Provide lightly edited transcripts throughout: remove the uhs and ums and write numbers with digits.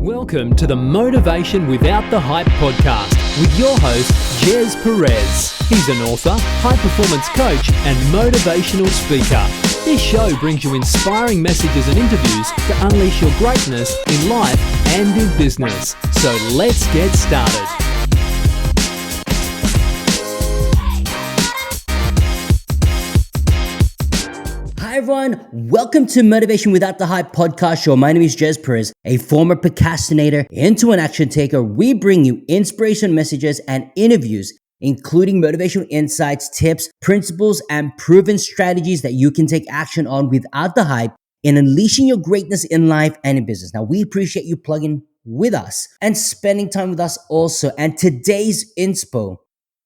Welcome to the Motivation Without the Hype podcast with your host, Gez Perez. He's an author, high-performance coach, and motivational speaker. This show brings you inspiring messages and interviews to unleash your greatness in life and in business. So let's get started. Hi everyone, welcome to Motivation Without the Hype podcast show. My name is Gez Perez, a former procrastinator into an action taker. We bring you inspiration messages and interviews, including motivational insights, tips, principles, and proven strategies that you can take action on without the hype in unleashing your greatness in life and in business. Now, we appreciate you plugging with us and spending time with us also. And today's inspo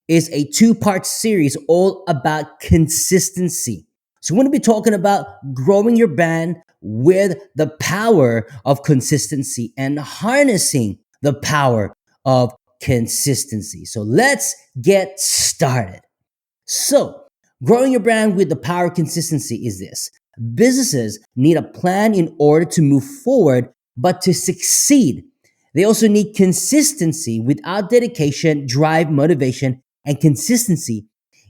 is a two-part series all about consistency. So we're going to be talking about growing your brand with the power of consistency and harnessing the power of consistency. So let's get started. So growing your brand with the power of consistency is this. Businesses need a plan in order to move forward, but to succeed, they also need consistency. Without dedication, drive, motivation, and consistency,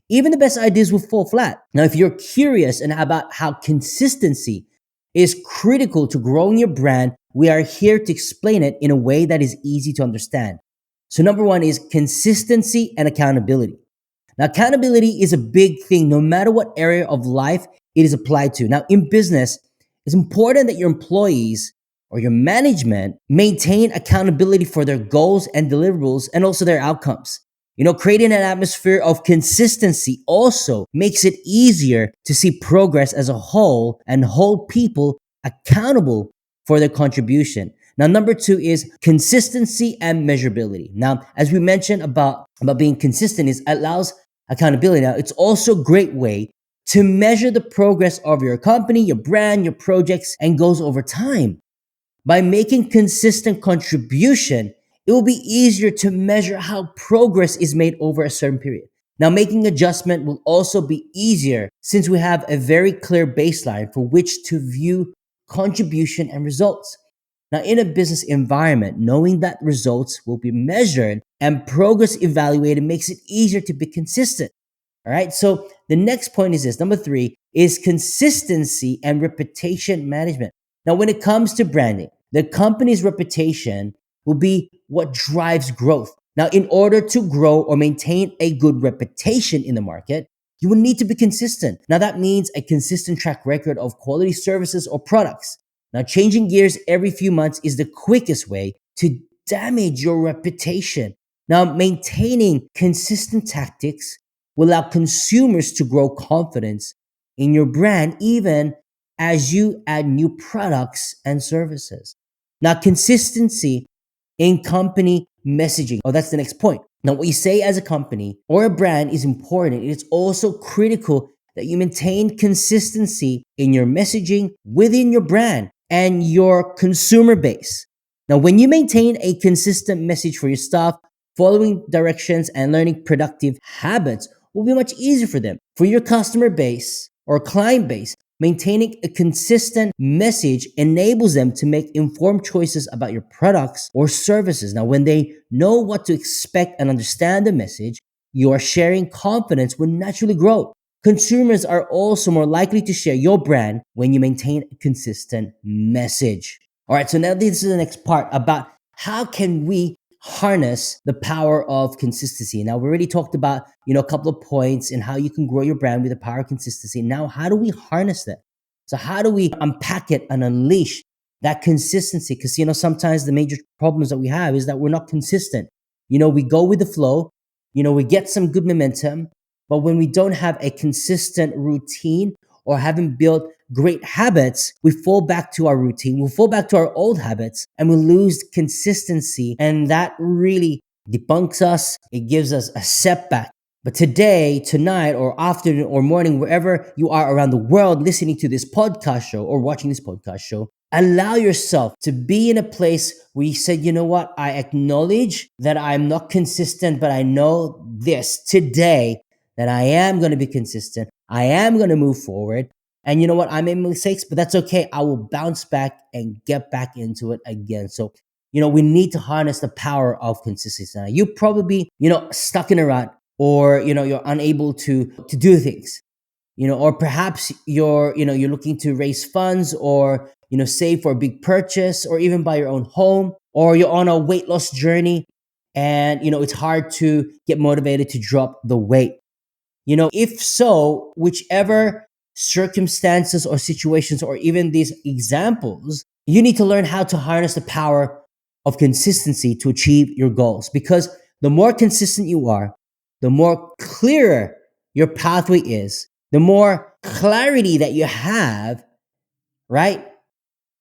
even the best ideas will fall flat. Now, if you're curious and about how consistency is critical to growing your brand, we are here to explain it in a way that is easy to understand. So number one is consistency and accountability. Now, accountability is a big thing no matter what area of life it is applied to. Now, in business, it's important that your employees or your management maintain accountability for their goals and deliverables and also their outcomes. Creating an atmosphere of consistency also makes it easier to see progress as a whole and hold people accountable for their contribution. Now, number two is consistency and measurability. Now, as we mentioned about being consistent, it allows accountability. Now, it's also a great way to measure the progress of your company, your brand, your projects, and goals over time. By making consistent contribution, it will be easier to measure how progress is made over a certain period. Now, making adjustment will also be easier since we have a very clear baseline for which to view contribution and results. Now, in a business environment, knowing that results will be measured and progress evaluated makes it easier to be consistent. All right. So the next point is this. Number three is consistency and reputation management. Now, when it comes to branding, the company's reputation will be what drives growth. Now, in order to grow or maintain a good reputation in the market, you will need to be consistent. Now, that means a consistent track record of quality services or products. Now, changing gears every few months is the quickest way to damage your reputation. Now, maintaining consistent tactics will allow consumers to grow confidence in your brand even as you add new products and services. Now, consistency in company messaging. Oh, that's the next point. Now, what you say as a company or a brand is important. It's also critical that you maintain consistency in your messaging within your brand and your consumer base. Now, when you maintain a consistent message for your staff, following directions and learning productive habits will be much easier for them. For your customer base or client base, maintaining a consistent message enables them to make informed choices about your products or services. Now, when they know what to expect and understand the message you are sharing, confidence will naturally grow. Consumers are also more likely to share your brand when you maintain a consistent message. All right, so now this is the next part about how can we harness the power of consistency. Now, we already talked about, a couple of points in how you can grow your brand with the power of consistency. Now, how do we harness that? So how do we unpack it and unleash that consistency? Because, sometimes the major problems that we have is that we're not consistent. We go with the flow, we get some good momentum, but when we don't have a consistent routine or haven't built great habits, we fall back to our routine, we fall back to our old habits, and we lose consistency. And that really debunks us. It gives us a setback. But today, tonight, or afternoon, or morning, wherever you are around the world listening to this podcast show or watching this podcast show, allow yourself to be in a place where you said, you know what? I acknowledge that I'm not consistent, but I know this today that I am going to be consistent. I am going to move forward. And you know what? I made mistakes, but that's okay. I will bounce back and get back into it again. So we need to harness the power of consistency. Now, you probably, stuck in a rut, or, you're unable to do things, or perhaps you're looking to raise funds, or, save for a big purchase, or even buy your own home, or you're on a weight loss journey, and, it's hard to get motivated to drop the weight. If so, whichever circumstances or situations, or even these examples, you need to learn how to harness the power of consistency to achieve your goals. Because the more consistent you are, the more clearer your pathway is, the more clarity that you have, right?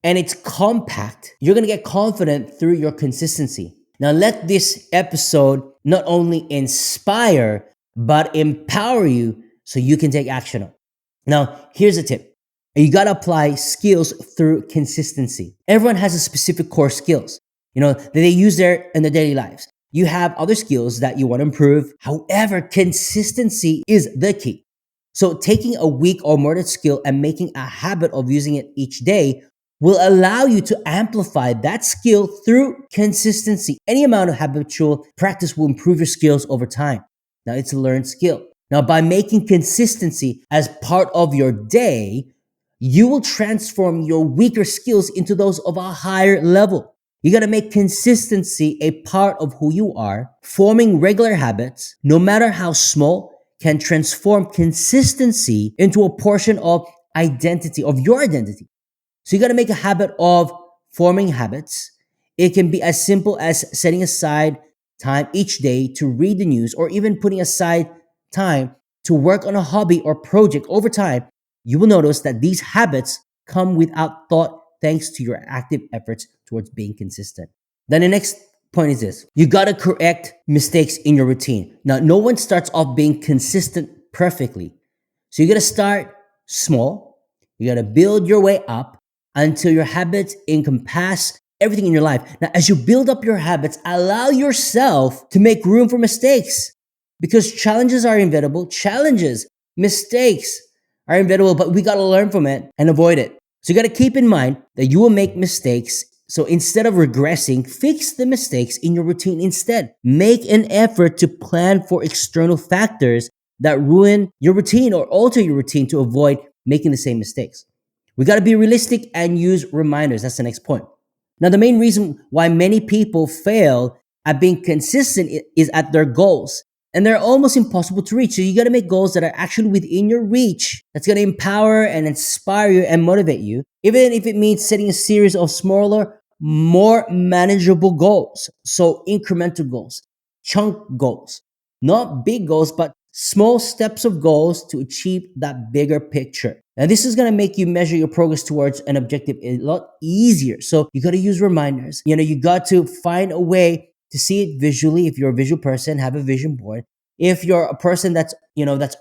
And it's compact. You're going to get confident through your consistency. Now, let this episode not only inspire, but empower you so you can take action. Now, here's a tip. You got to apply skills through consistency. Everyone has a specific core skills, that they use in their daily lives. You have other skills that you want to improve. However, consistency is the key. So taking a weak or moderate skill and making a habit of using it each day will allow you to amplify that skill through consistency. Any amount of habitual practice will improve your skills over time. Now, it's a learned skill. Now, by making consistency as part of your day, you will transform your weaker skills into those of a higher level. You got to make consistency a part of who you are. Forming regular habits, no matter how small, can transform consistency into a portion of your identity. So you got to make a habit of forming habits. It can be as simple as setting aside time each day to read the news, or even putting aside time to work on a hobby or project. Over time, you will notice that these habits come without thought, thanks to your active efforts towards being consistent. Then the next point is this. You got to correct mistakes in your routine. Now, no one starts off being consistent perfectly. So you got to start small. You got to build your way up until your habits encompass everything in your life. Now, as you build up your habits, allow yourself to make room for mistakes, because challenges are inevitable. Mistakes are inevitable, but we got to learn from it and avoid it. So you got to keep in mind that you will make mistakes. So instead of regressing, fix the mistakes in your routine instead. Make an effort to plan for external factors that ruin your routine or alter your routine to avoid making the same mistakes. We got to be realistic and use reminders. That's the next point. Now, the main reason why many people fail at being consistent is at their goals. And they're almost impossible to reach. So you got to make goals that are actually within your reach. That's going to empower and inspire you and motivate you, even if it means setting a series of smaller, more manageable goals. So incremental goals, chunk goals, not big goals, but small steps of goals to achieve that bigger picture. Now, this is going to make you measure your progress towards an objective a lot easier. So you got to use reminders. You got to find a way to see it visually. If you're a visual person, have a vision board. If you're a person that's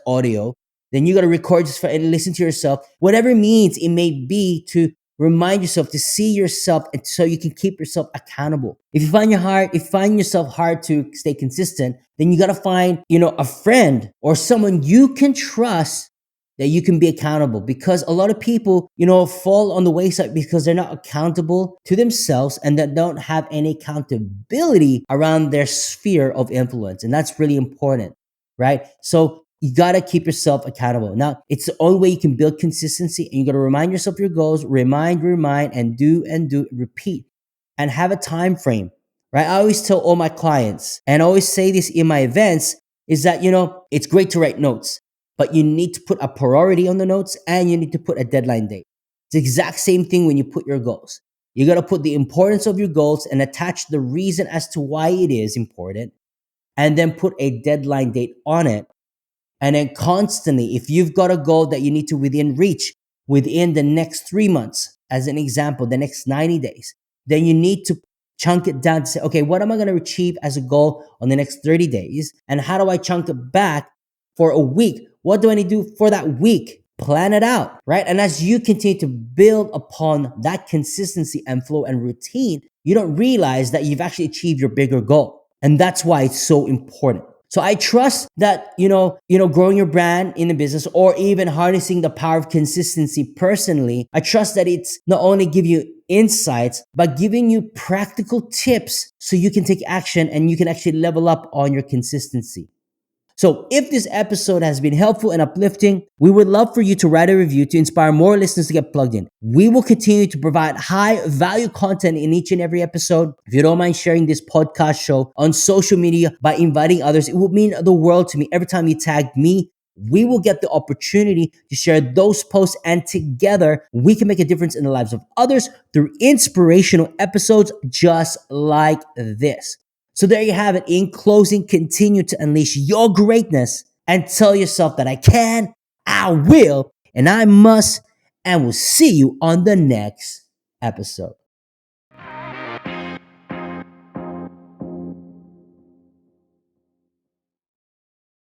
audio, then you got to record and listen to yourself, whatever means it may be, to remind yourself, to see yourself, and so you can keep yourself accountable. If you find yourself hard to stay consistent, then you got to find, a friend or someone you can trust that you can be accountable, because a lot of people, fall on the wayside because they're not accountable to themselves and that don't have any accountability around their sphere of influence. And that's really important, right? So you got to keep yourself accountable. Now, it's the only way you can build consistency, and you got to remind yourself your goals, remind, and do, repeat, and have a time frame, right? I always tell all my clients, and I always say this in my events, is that, it's great to write notes, but you need to put a priority on the notes, and you need to put a deadline date. It's the exact same thing when you put your goals. You got to put the importance of your goals and attach the reason as to why it is important, and then put a deadline date on it. And then constantly, if you've got a goal that you need to reach within the next 3 months, as an example, the next 90 days, then you need to chunk it down to say, okay, what am I going to achieve as a goal on the next 30 days? And how do I chunk it back for a week? What do I need to do for that week? Plan it out, right? And as you continue to build upon that consistency and flow and routine, you don't realize that you've actually achieved your bigger goal. And that's why it's so important. So I trust that, growing your brand in the business or even harnessing the power of consistency personally, I trust that it's not only give you insights, but giving you practical tips so you can take action and you can actually level up on your consistency. So if this episode has been helpful and uplifting, we would love for you to write a review to inspire more listeners to get plugged in. We will continue to provide high value content in each and every episode. If you don't mind sharing this podcast show on social media by inviting others, it would mean the world to me. Every time you tag me, we will get the opportunity to share those posts, and together we can make a difference in the lives of others through inspirational episodes just like this. So there you have it. In closing, continue to unleash your greatness and tell yourself that I can, I will, and I must, and we'll see you on the next episode.